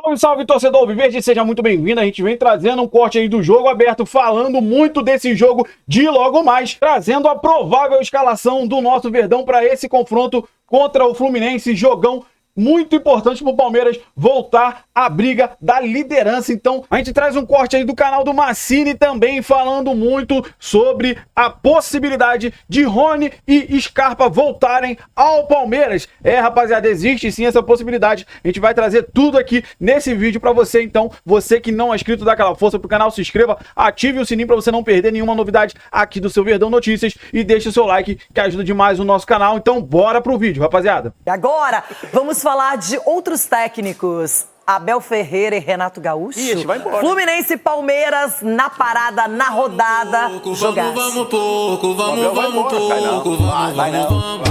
Salve, salve, torcedor alviverde, seja muito bem-vindo. A gente vem trazendo um corte aí do jogo aberto, falando muito desse jogo de logo mais, trazendo a provável escalação do nosso Verdão para esse confronto contra o Fluminense, jogão muito importante para o Palmeiras voltar à briga da liderança. Então, a gente traz um corte aí do canal do Massini também, falando muito sobre a possibilidade de Rony e Scarpa voltarem ao Palmeiras. Rapaziada, existe sim essa possibilidade. A gente vai trazer tudo aqui nesse vídeo para você. Então, você que não é inscrito, dá aquela força pro canal, se inscreva, ative o sininho para você não perder nenhuma novidade aqui do seu Verdão Notícias e deixe o seu like, que ajuda demais o nosso canal. Então, bora pro vídeo, rapaziada. E agora, vamos falar de outros técnicos. Abel Ferreira e Renato Gaúcho. Ixi, vai embora. Fluminense e Palmeiras na parada, na rodada. Jogaço. Vamos pouco, vai não.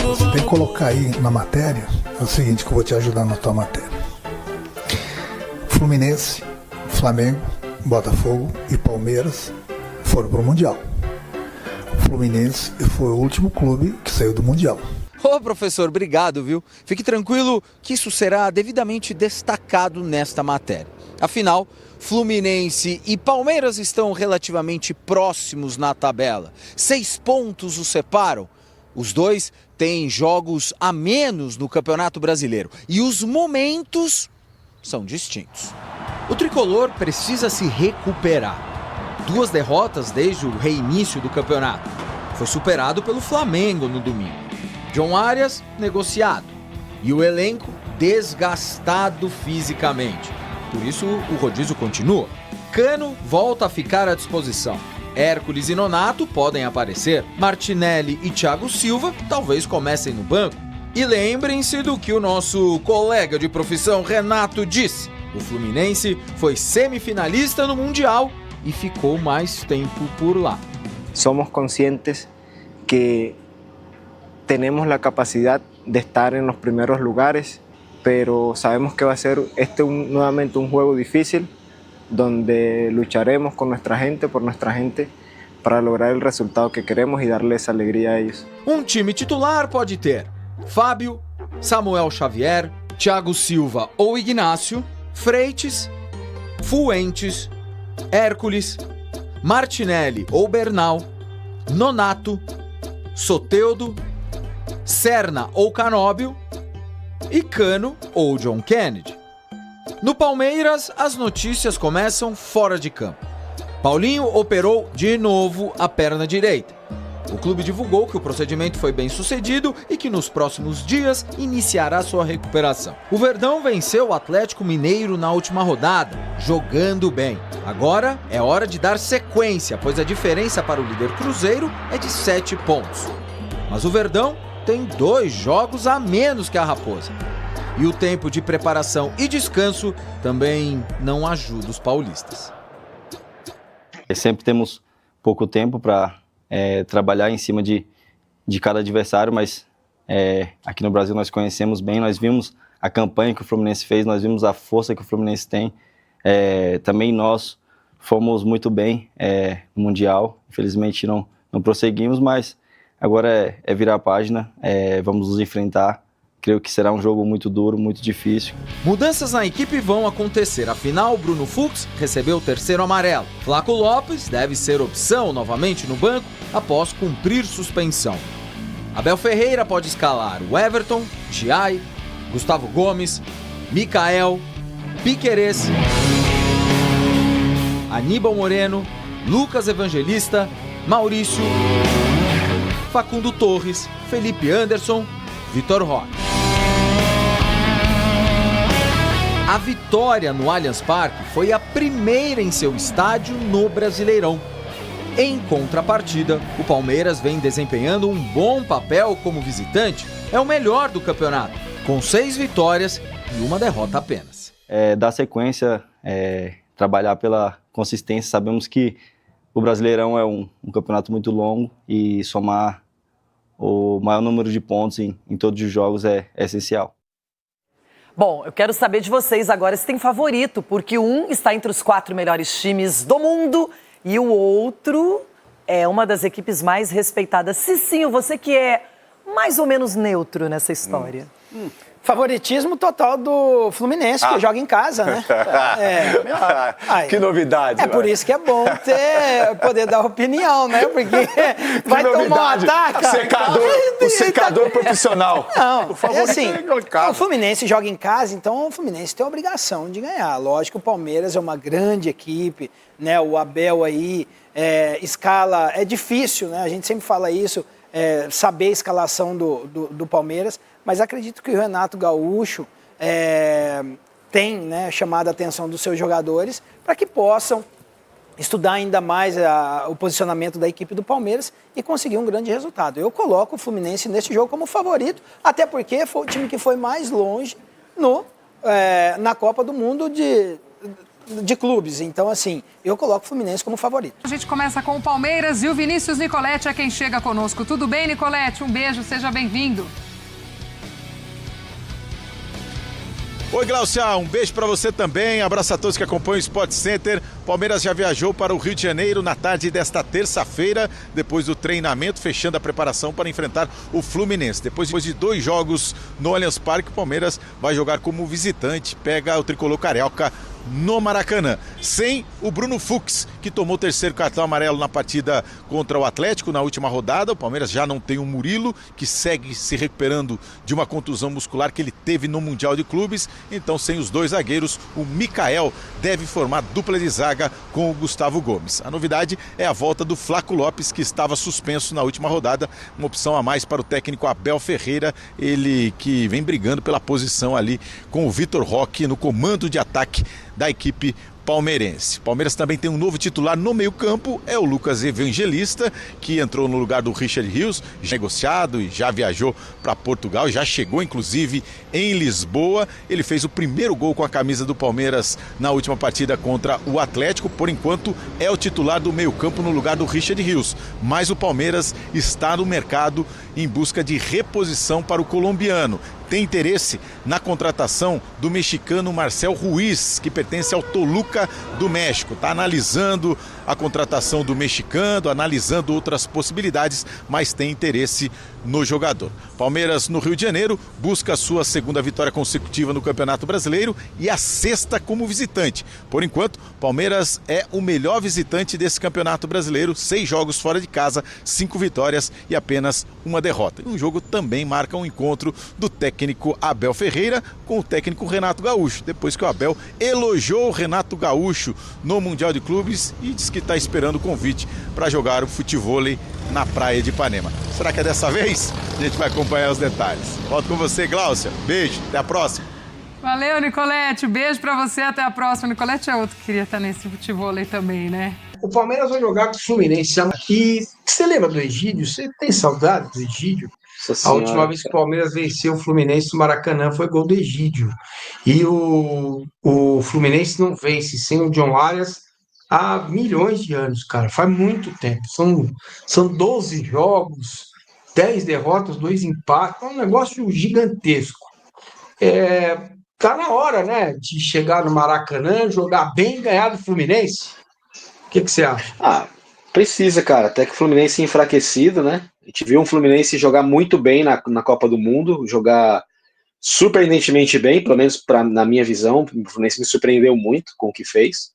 Você tem que colocar aí na matéria, é o seguinte que eu vou te ajudar na tua matéria. Fluminense, Flamengo, Botafogo e Palmeiras foram pro Mundial. O Fluminense foi o último clube que saiu do Mundial. Ô, professor, obrigado, viu? Fique tranquilo que isso será devidamente destacado nesta matéria. Afinal, Fluminense e Palmeiras estão relativamente próximos na tabela. 6 pontos os separam. Os dois têm jogos a menos no Campeonato Brasileiro e os momentos são distintos. O tricolor precisa se recuperar. 2 derrotas desde o reinício do campeonato. Foi superado pelo Flamengo no domingo. John Arias, negociado. E o elenco desgastado fisicamente. Por isso, o rodízio continua. Cano volta a ficar à disposição. Hércules e Nonato podem aparecer. Martinelli e Thiago Silva talvez comecem no banco. E lembrem-se do que o nosso colega de profissão Renato disse. O Fluminense foi semifinalista no Mundial e ficou mais tempo por lá. Somos conscientes que tenemos la capacidad de estar en los primeros lugares, pero sabemos que va a ser nuevamente un juego difícil, donde lucharemos con nuestra gente, por nuestra gente, para lograr el resultado que queremos y darles alegría a ellos. Um time titular pode ter Fábio, Samuel Xavier, Thiago Silva ou Ignácio, Freites, Fuentes, Hércules, Martinelli ou Bernal, Nonato, Soteldo, Serna ou Canóbio e Cano ou John Kennedy. No Palmeiras, as notícias começam fora de campo. Paulinho operou de novo a perna direita. O clube divulgou que o procedimento foi bem sucedido e que nos próximos dias iniciará sua recuperação. O Verdão venceu o Atlético Mineiro na última rodada, jogando bem. Agora é hora de dar sequência, pois a diferença para o líder Cruzeiro é de 7 pontos. Mas o Verdão tem 2 jogos a menos que a Raposa. E o tempo de preparação e descanso também não ajuda os paulistas. Sempre temos pouco tempo para trabalhar em cima de cada adversário, mas aqui no Brasil nós conhecemos bem, nós vimos a campanha que o Fluminense fez, nós vimos a força que o Fluminense tem. Também nós fomos muito bem no Mundial, infelizmente não prosseguimos, mas agora é virar a página, vamos nos enfrentar. Creio que será um jogo muito duro, muito difícil. Mudanças na equipe vão acontecer. Afinal, Bruno Fux recebeu o 3º amarelo. Flaco Lopes deve ser opção novamente no banco após cumprir suspensão. Abel Ferreira pode escalar o Everton, Giai, Gustavo Gomes, Mikael, Piquerez, Aníbal Moreno, Lucas Evangelista, Maurício, Facundo Torres, Felipe Anderson, Vitor Roque. A vitória no Allianz Parque foi a primeira em seu estádio no Brasileirão. Em contrapartida, o Palmeiras vem desempenhando um bom papel como visitante. É o melhor do campeonato, com 6 vitórias e 1 derrota apenas. Dar sequência, trabalhar pela consistência. Sabemos que o Brasileirão é um campeonato muito longo e somar o maior número de pontos em todos os jogos é essencial. Bom, eu quero saber de vocês agora se tem favorito, porque um está entre os 4 melhores times do mundo e o outro é uma das equipes mais respeitadas. Cicinho, você que é mais ou menos neutro nessa história. Favoritismo total do Fluminense, que joga em casa, né? Que novidade. É por isso que é bom poder dar opinião, né? Porque vai tomar um ataque. O secador profissional. Não, é assim, o Fluminense joga em casa, então o Fluminense tem a obrigação de ganhar. Lógico, o Palmeiras é uma grande equipe, né? O Abel aí, escala, é difícil, né? A gente sempre fala isso, saber a escalação do Palmeiras, mas acredito que o Renato Gaúcho tem, né, chamado a atenção dos seus jogadores para que possam estudar ainda mais o posicionamento da equipe do Palmeiras e conseguir um grande resultado. Eu coloco o Fluminense nesse jogo como favorito, até porque foi o time que foi mais longe na Copa do Mundo de clubes. Então, assim, eu coloco o Fluminense como favorito. A gente começa com o Palmeiras e o Vinícius Nicoletti é quem chega conosco. Tudo bem, Nicoletti? Um beijo, seja bem-vindo. Oi, Glaucia, um beijo para você também. Abraço a todos que acompanham o Sport Center. Palmeiras já viajou para o Rio de Janeiro na tarde desta terça-feira, depois do treinamento, fechando a preparação para enfrentar o Fluminense. Depois de 2 jogos no Allianz Parque, o Palmeiras vai jogar como visitante, pega o tricolor carioca no Maracanã, sem o Bruno Fux, que tomou o 3º cartão amarelo na partida contra o Atlético na última rodada. O Palmeiras já não tem o Murilo, que segue se recuperando de uma contusão muscular que ele teve no Mundial de Clubes. Então, sem os 2 zagueiros, o Mikael deve formar dupla de zaga com o Gustavo Gomes. A novidade é a volta do Flaco Lopes, que estava suspenso na última rodada, uma opção a mais para o técnico Abel Ferreira, ele que vem brigando pela posição ali com o Vitor Roque no comando de ataque da equipe palmeirense. Palmeiras também tem um novo titular no meio-campo, é o Lucas Evangelista, que entrou no lugar do Richard Rios, já negociado e já viajou para Portugal, já chegou inclusive em Lisboa. Ele fez o primeiro gol com a camisa do Palmeiras na última partida contra o Atlético. Por enquanto é o titular do meio-campo no lugar do Richard Rios, mas o Palmeiras está no mercado em busca de reposição para o colombiano. Tem interesse na contratação do mexicano Marcel Ruiz, que pertence ao Toluca do México. Está analisando a contratação do mexicano, analisando outras possibilidades, mas tem interesse no jogador. Palmeiras, no Rio de Janeiro, busca a sua 2ª vitória consecutiva no Campeonato Brasileiro e a 6ª como visitante. Por enquanto, Palmeiras é o melhor visitante desse Campeonato Brasileiro, 6 jogos fora de casa, 5 vitórias e apenas 1 derrota. Um jogo também marca um encontro do técnico Abel Ferreira com o técnico Renato Gaúcho, depois que o Abel elogiou o Renato Gaúcho no Mundial de Clubes e disse que está esperando o convite para jogar o futevôlei na praia de Ipanema. Será que é dessa vez? A gente vai acompanhar os detalhes. Volto com você, Gláucia. Beijo, até a próxima. Valeu, Nicolete. Beijo pra você, até a próxima. Nicolete é outro que queria estar nesse futevôlei também, né? O Palmeiras vai jogar com o Fluminense. E você lembra do Egídio? Você tem saudade do Egídio? A última vez que o Palmeiras venceu o Fluminense no Maracanã foi gol do Egídio. E o Fluminense não vence sem o John Arias há milhões de anos, cara. Faz muito tempo. São 12 jogos, 10 derrotas, 2 empates. É um negócio gigantesco. Tá na hora, né, de chegar no Maracanã, jogar bem e ganhar do Fluminense. O que você acha? Precisa, cara. Até que o Fluminense enfraquecido, né? A gente viu um Fluminense jogar muito bem na Copa do Mundo, jogar surpreendentemente bem, pelo menos na minha visão. O Fluminense me surpreendeu muito com o que fez.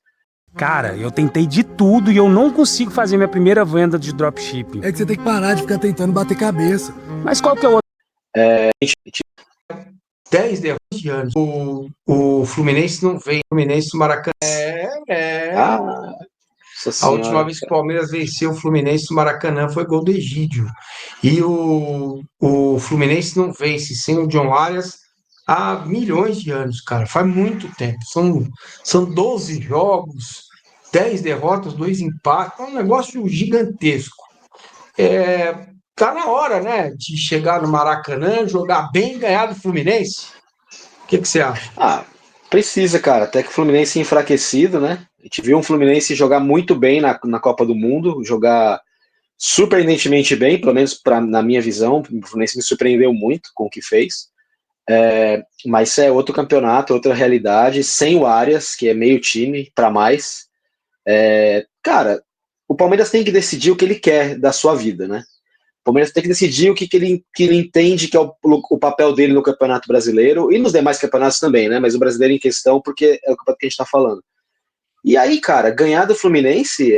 Cara, eu tentei de tudo e eu não consigo fazer minha primeira venda de dropshipping. É que você tem que parar de ficar tentando bater cabeça. Mas qual que é o outro? 10 derrotas de anos. O Fluminense não vem. O Fluminense no Maracanã. A última vez que o Palmeiras venceu o Fluminense no Maracanã foi gol do Egídio. E o Fluminense não vence sem o John Arias há milhões de anos, cara. Faz muito tempo. São 12 jogos, 10 derrotas, 2 empates. É um negócio gigantesco. Tá na hora, né, de chegar no Maracanã, jogar bem e ganhar do Fluminense. O que você acha? Precisa, cara. Até que o Fluminense enfraquecido, né? A gente viu um Fluminense jogar muito bem na Copa do Mundo, jogar surpreendentemente bem, pelo menos na minha visão. O Fluminense me surpreendeu muito com o que fez. Mas é outro campeonato, outra realidade, sem o Arias, que é meio time para mais. Cara, o Palmeiras tem que decidir o que ele quer da sua vida, né? Palmeiras tem que decidir o que ele entende que é o papel dele no Campeonato Brasileiro e nos demais campeonatos também, né? Mas o brasileiro em questão, porque é o campeonato que a gente tá falando. E aí, cara, ganhar do Fluminense,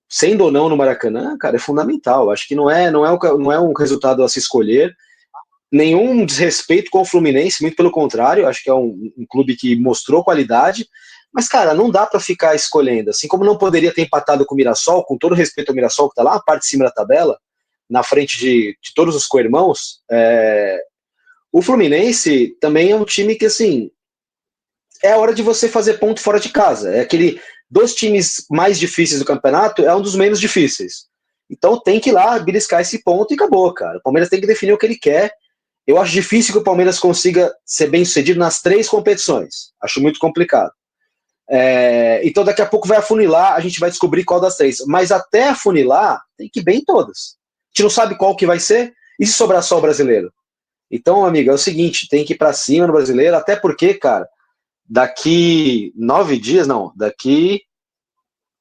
sendo ou não no Maracanã, cara, é fundamental. Acho que não é um resultado a se escolher. Nenhum desrespeito com o Fluminense, muito pelo contrário, acho que é um clube que mostrou qualidade, mas, cara, não dá pra ficar escolhendo, assim como não poderia ter empatado com o Mirassol, com todo respeito ao Mirassol, que tá lá na parte de cima da tabela, na frente de todos os co-irmãos. O Fluminense também é um time que, assim, é hora de você fazer ponto fora de casa, é aquele dos times mais difíceis do campeonato, é um dos menos difíceis, então tem que ir lá beliscar esse ponto e acabou, cara. O Palmeiras tem que definir o que ele quer. Eu acho difícil que o Palmeiras consiga ser bem sucedido nas 3 competições. Acho muito complicado. Então daqui a pouco vai afunilar, a gente vai descobrir qual das 3. Mas até afunilar, tem que ir bem em todas. A gente não sabe qual que vai ser, e se sobrar só o brasileiro? Então, amigo, é o seguinte, tem que ir pra cima no brasileiro, até porque, cara, daqui 9 dias, não, daqui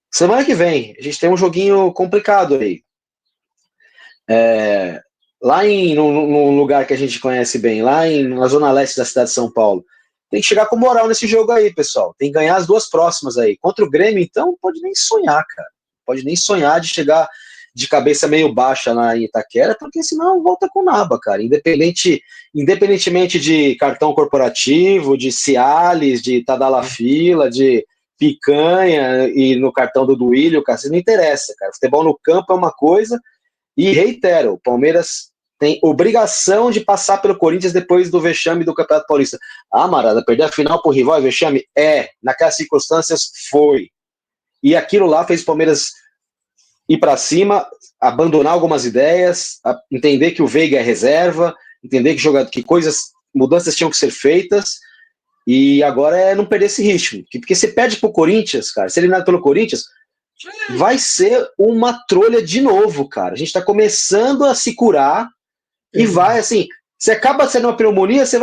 semana que vem, a gente tem um joguinho complicado aí. Lá num lugar que a gente conhece bem, na zona leste da cidade de São Paulo. Tem que chegar com moral nesse jogo aí, pessoal. Tem que ganhar as 2 próximas aí. Contra o Grêmio, então, pode nem sonhar, cara. Pode nem sonhar de chegar de cabeça meio baixa lá em Itaquera, porque senão volta com naba, cara. Independentemente de cartão corporativo, de Cialis, de Tadalafila, de picanha e no cartão do Duílio, cara, isso não interessa, cara. Futebol no campo é uma coisa. E reitero, o Palmeiras tem obrigação de passar pelo Corinthians depois do vexame do Campeonato Paulista. Marada, perder a final pro rival é vexame? Naquelas circunstâncias foi. E aquilo lá fez o Palmeiras ir para cima, abandonar algumas ideias, entender que o Veiga é reserva, entender que mudanças tinham que ser feitas, e agora é não perder esse ritmo. Porque você perde pro Corinthians, cara, ser eliminado pelo Corinthians, vai ser uma trolha de novo, cara. A gente tá começando a se curar e vai, assim, você acaba sendo uma pneumonia, você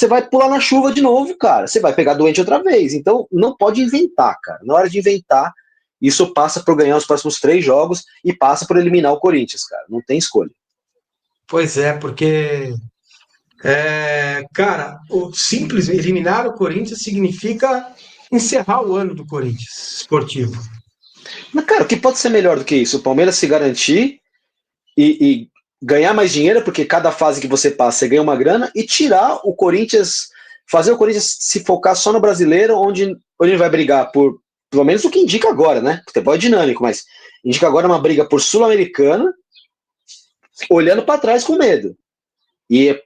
vai pular na chuva de novo, cara. Você vai pegar doente outra vez. Então, não pode inventar, cara. Na hora de inventar, isso passa por ganhar os próximos 3 jogos e passa por eliminar o Corinthians, cara. Não tem escolha. Pois é, porque, cara, o simples eliminar o Corinthians significa encerrar o ano do Corinthians esportivo. Mas, cara, o que pode ser melhor do que isso? O Palmeiras se garantir e ganhar mais dinheiro, porque cada fase que você passa, você ganha uma grana, e tirar o Corinthians, fazer o Corinthians se focar só no brasileiro, onde ele vai brigar por, pelo menos o que indica agora, né? O futebol é dinâmico, mas indica agora uma briga por Sul-Americana, olhando para trás com medo. E,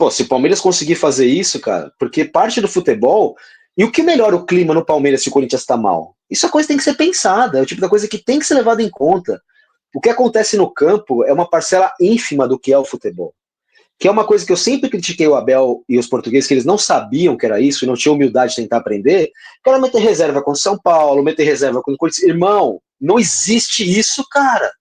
se o Palmeiras conseguir fazer isso, cara, porque parte do futebol. E o que melhora o clima no Palmeiras se o Corinthians tá mal? Isso é coisa que tem que ser pensada, é o tipo da coisa que tem que ser levada em conta. O que acontece no campo é uma parcela ínfima do que é o futebol. Que é uma coisa que eu sempre critiquei o Abel e os portugueses, que eles não sabiam que era isso e não tinham humildade de tentar aprender, que era meter reserva contra o São Paulo, meter reserva contra o Corinthians. Irmão, não existe isso, cara.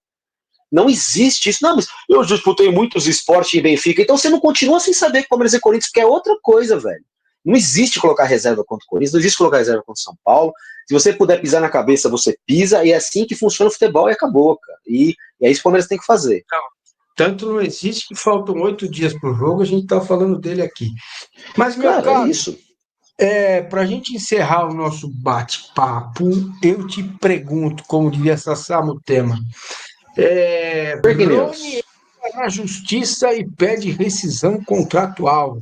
Não existe isso. Não, mas eu disputei muitos esportes em Benfica, então você não continua sem saber que o Palmeiras e Corinthians, que é outra coisa, velho. Não existe colocar reserva contra o Corinthians, não existe colocar reserva contra o São Paulo. Se você puder pisar na cabeça, você pisa, e é assim que funciona o futebol e acabou, cara. E é isso que o Palmeiras tem que fazer. Tanto não existe que faltam 8 dias pro jogo, a gente tá falando dele aqui. Mas, meu cara, é isso. Pra gente encerrar o nosso bate-papo, eu te pergunto, como diria Sassá no tema, Rony entra na justiça e pede rescisão contratual.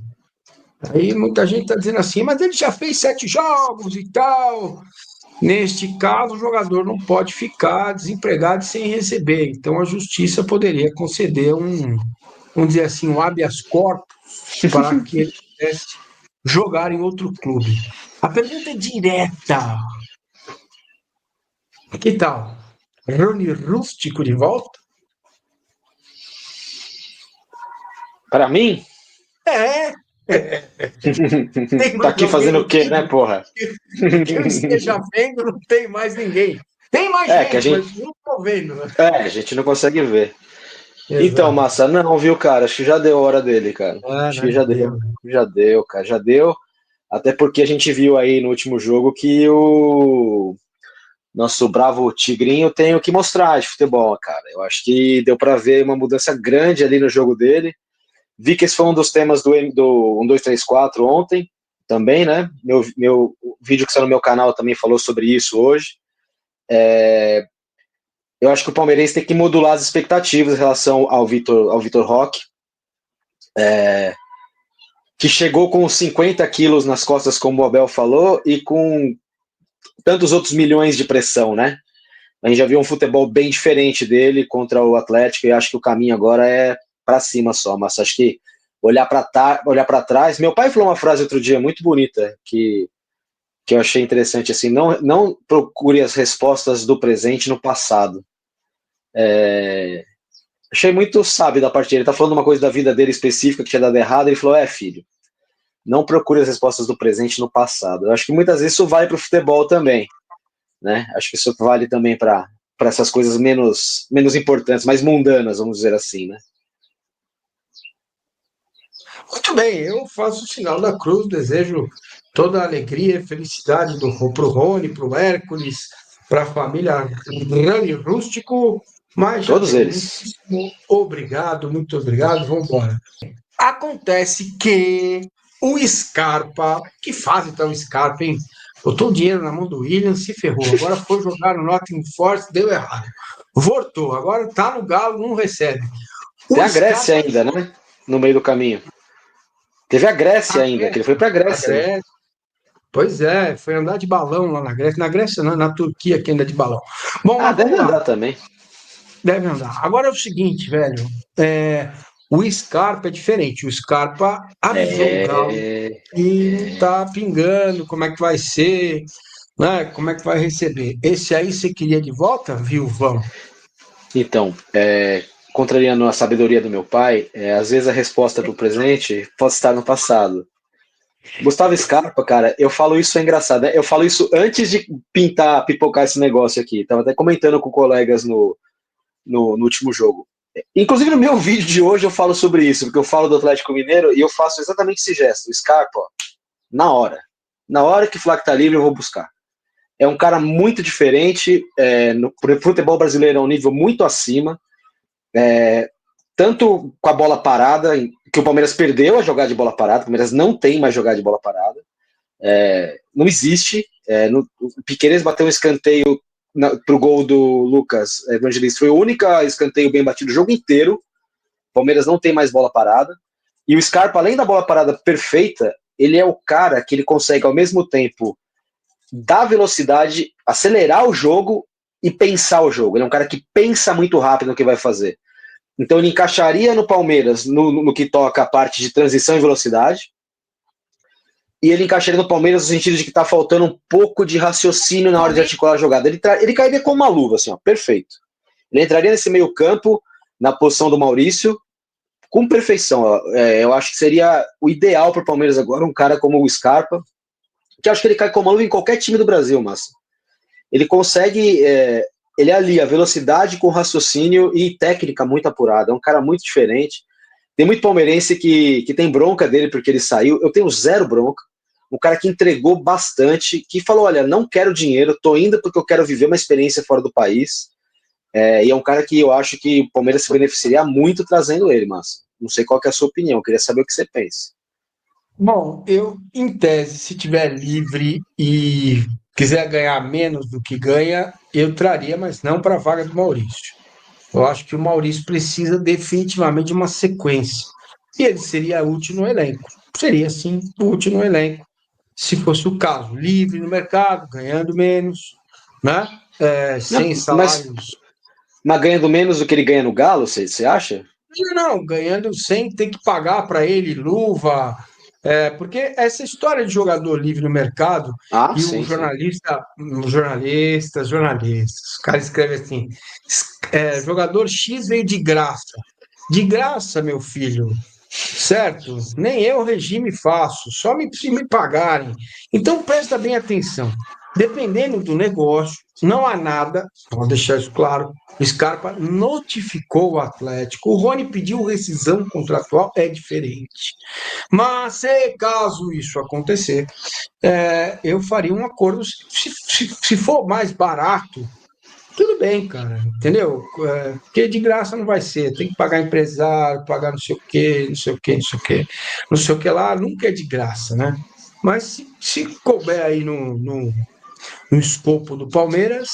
Aí muita gente está dizendo assim, mas ele já fez 7 jogos e tal. Neste caso, o jogador não pode ficar desempregado sem receber. Então, a justiça poderia conceder vamos dizer assim, um habeas corpus para que ele pudesse jogar em outro clube. A pergunta é direta. Que tal? Rony Rústico de volta? Para mim? Tá aqui fazendo o quê, né, porra? Que eu esteja vendo, não tem mais ninguém. Tem mais gente, mas não tô vendo, né? A gente não consegue ver. Exato. Então, Massa, não, viu, cara? Acho que já deu a hora dele, cara. Acho que já deu. Já deu, cara. Já deu. Até porque a gente viu aí no último jogo que o nosso bravo Tigrinho tem o que mostrar de futebol, cara. Eu acho que deu para ver uma mudança grande ali no jogo dele. Vi que esse foi um dos temas do 1, 2, 3, 4 ontem, também, né? Meu vídeo que saiu no meu canal também falou sobre isso hoje. Eu acho que o palmeirense tem que modular as expectativas em relação ao Vitor Roque, que chegou com 50 quilos nas costas, como o Abel falou, e com tantos outros milhões de pressão, né? A gente já viu um futebol bem diferente dele contra o Atlético, e acho que o caminho agora é para cima só, mas acho que olhar para trás. Meu pai falou uma frase outro dia muito bonita, que eu achei interessante, assim, não procure as respostas do presente no passado. Achei muito sábio da parte dele. Ele tá falando uma coisa da vida dele específica que tinha dado errado, ele falou, filho, não procure as respostas do presente no passado. Eu acho que muitas vezes isso vale para o futebol também, né? Acho que isso vale também para essas coisas menos importantes, mais mundanas, vamos dizer assim, né? Muito bem, eu faço o sinal da cruz, desejo toda a alegria e felicidade pro Rony, pro Hércules, para a família Rani Rústico, mas todos eles. Obrigado, muito obrigado, vamos embora. Acontece que o Scarpa, que faz então o Scarpa, hein? Botou o dinheiro na mão do William, se ferrou. Agora foi jogar no Nottingham Forest, deu errado. Voltou, agora tá no Galo, não recebe. Tem a Grécia ainda, né? No meio do caminho. Teve a Grécia ainda, que ele foi pra Grécia. Né? Pois é, foi andar de balão lá na Grécia. Na Grécia não, na Turquia que anda de balão. Bom, deve andar também. Deve andar. Agora é o seguinte, velho. O Scarpa é diferente. O Scarpa avisou o Galo e não tá pingando como é que vai ser, né? Como é que vai receber. Esse aí você queria de volta, Vilvão? Então, contrariando a sabedoria do meu pai, às vezes a resposta do presente pode estar no passado. Gustavo Scarpa, cara, eu falo isso, é engraçado, né? Eu falo isso antes de pipocar esse negócio aqui. Tava até comentando com colegas no último jogo. Inclusive no meu vídeo de hoje eu falo sobre isso, porque eu falo do Atlético Mineiro e eu faço exatamente esse gesto. O Scarpa, ó, na hora que o Flávio tá livre eu vou buscar. É um cara muito diferente, no futebol brasileiro é um nível muito acima, tanto com a bola parada, que o Palmeiras perdeu a jogar de bola parada, o Palmeiras não tem mais jogar de bola parada, não existe. O Piquerez bateu um escanteio pro gol do Lucas Evangelista, foi o único escanteio bem batido o jogo inteiro. O Palmeiras não tem mais bola parada, e o Scarpa, além da bola parada perfeita, ele é o cara que ele consegue ao mesmo tempo dar velocidade, acelerar o jogo e pensar o jogo. Ele é um cara que pensa muito rápido no que vai fazer. Então ele encaixaria no Palmeiras no que toca a parte de transição e velocidade, e ele encaixaria no Palmeiras no sentido de que tá faltando um pouco de raciocínio na hora de articular a jogada. Ele cairia como uma luva, assim, ó, perfeito. Ele entraria nesse meio campo, na posição do Maurício, com perfeição. Eu acho que seria o ideal para o Palmeiras agora, um cara como o Scarpa, que acho que ele cai como uma luva em qualquer time do Brasil, mas ele consegue, ele alia velocidade com raciocínio e técnica muito apurada. É um cara muito diferente. Tem muito palmeirense que tem bronca dele porque ele saiu. Eu tenho zero bronca. Um cara que entregou bastante, que falou, olha, não quero dinheiro, tô indo porque eu quero viver uma experiência fora do país. E é um cara que eu acho que o Palmeiras se beneficiaria muito trazendo ele, mas não sei qual que é a sua opinião, eu queria saber o que você pensa. Bom, eu, em tese, se tiver livre e quiser ganhar menos do que ganha, eu traria, mas não para a vaga do Maurício. Eu acho que o Maurício precisa definitivamente de uma sequência. E ele seria útil no elenco. Seria, sim, útil no elenco, se fosse o caso. Livre no mercado, ganhando menos, né? Sem salários. Mas ganhando menos do que ele ganha no Galo, você acha? Não, ganhando sem ter que pagar para ele luva. Porque essa história de jogador livre no mercado, e sim, o jornalista, jornalistas, os caras escrevem assim, jogador X veio de graça. De graça, meu filho, certo? Nem eu regime faço, só se me pagarem. Então presta bem atenção. Dependendo do negócio, não há nada, vou deixar isso claro, o Scarpa notificou o Atlético, o Rony pediu rescisão contratual, é diferente. Mas, se caso isso acontecer, eu faria um acordo, se for mais barato, tudo bem, cara, entendeu? Porque de graça não vai ser, tem que pagar empresário, pagar não sei o quê, não sei o quê, não sei o quê, não sei o que lá, nunca é de graça, né? Mas se couber aí no escopo do Palmeiras,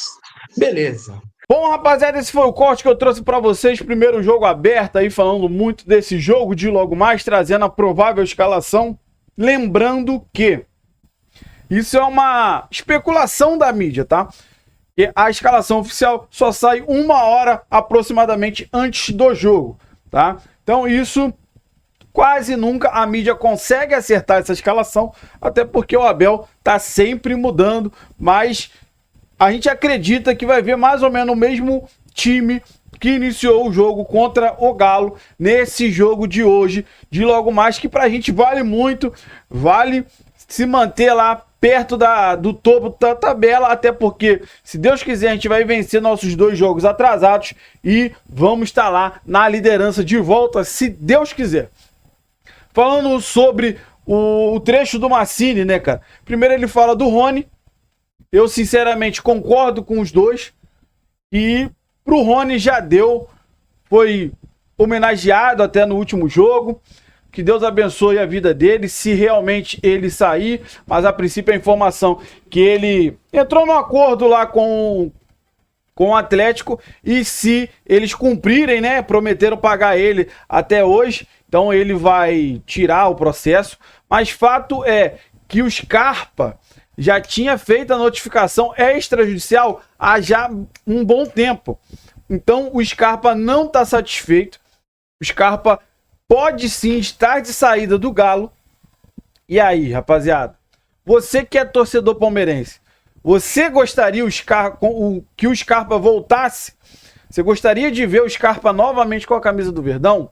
beleza. Bom, rapaziada, esse foi o corte que eu trouxe pra vocês. Primeiro jogo aberto aí, falando muito desse jogo de logo mais, trazendo a provável escalação. Lembrando que isso é uma especulação da mídia, tá? E a escalação oficial só sai 1 hora aproximadamente antes do jogo, tá? Então isso, quase nunca a mídia consegue acertar essa escalação, até porque o Abel tá sempre mudando, mas a gente acredita que vai ver mais ou menos o mesmo time que iniciou o jogo contra o Galo nesse jogo de hoje, de logo mais, que pra gente vale muito, vale se manter lá perto do topo da tabela, até porque, se Deus quiser, a gente vai vencer nossos 2 jogos atrasados e vamos estar lá na liderança de volta, se Deus quiser. Falando sobre o trecho do Mancini, né, cara? Primeiro ele fala do Rony. Eu, sinceramente, concordo com os dois. E pro Rony já deu. Foi homenageado até no último jogo. Que Deus abençoe a vida dele, se realmente ele sair. Mas, a princípio, a informação que ele entrou num acordo lá com o Atlético. E se eles cumprirem, né, prometeram pagar ele até hoje, então ele vai tirar o processo. Mas fato é que o Scarpa já tinha feito a notificação extrajudicial há já um bom tempo. Então o Scarpa não está satisfeito. O Scarpa pode sim estar de saída do Galo. E aí, rapaziada? Você que é torcedor palmeirense, você gostaria que o Scarpa voltasse? Você gostaria de ver o Scarpa novamente com a camisa do Verdão?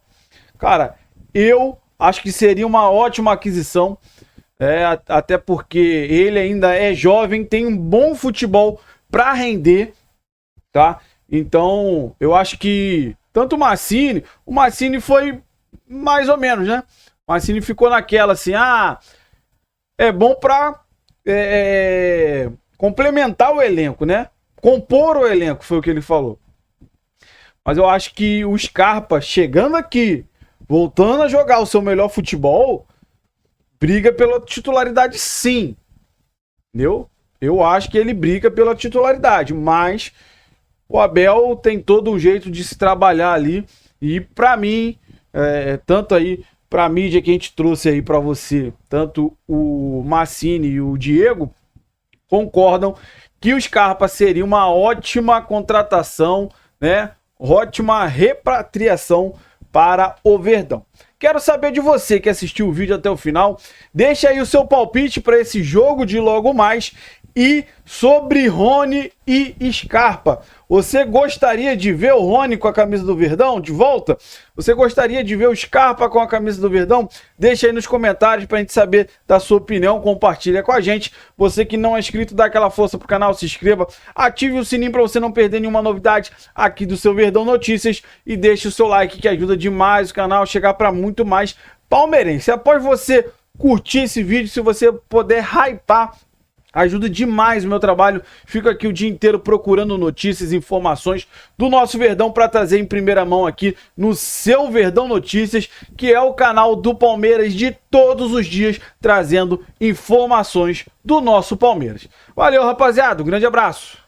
Cara, eu acho que seria uma ótima aquisição. Até porque ele ainda é jovem, tem um bom futebol para render, tá? Então, eu acho que tanto o Mancini foi mais ou menos, né? O Mancini ficou naquela assim, é bom para complementar o elenco, né? Compor o elenco, foi o que ele falou. Mas eu acho que o Scarpa, chegando aqui, voltando a jogar o seu melhor futebol, briga pela titularidade sim. Entendeu? Eu acho que ele briga pela titularidade, mas o Abel tem todo um jeito de se trabalhar ali. E pra mim, tanto aí pra mídia que a gente trouxe aí pra você, tanto o Mancini e o Diego, concordam que o Scarpa seria uma ótima contratação, né? Ótima repatriação para o Verdão. Quero saber de você que assistiu o vídeo até o final. Deixa aí o seu palpite para esse jogo de logo mais. E sobre Rony e Scarpa, você gostaria de ver o Rony com a camisa do Verdão de volta? Você gostaria de ver o Scarpa com a camisa do Verdão? Deixa aí nos comentários pra gente saber da sua opinião, compartilha com a gente. Você que não é inscrito, dá aquela força pro canal, se inscreva, ative o sininho para você não perder nenhuma novidade aqui do seu Verdão Notícias e deixe o seu like que ajuda demais o canal a chegar para muito mais palmeirense. Após você curtir esse vídeo, se você puder hypar, ajuda demais o meu trabalho. Fico aqui o dia inteiro procurando notícias, informações do nosso Verdão para trazer em primeira mão aqui no seu Verdão Notícias, que é o canal do Palmeiras de todos os dias, trazendo informações do nosso Palmeiras. Valeu, rapaziada. Um grande abraço.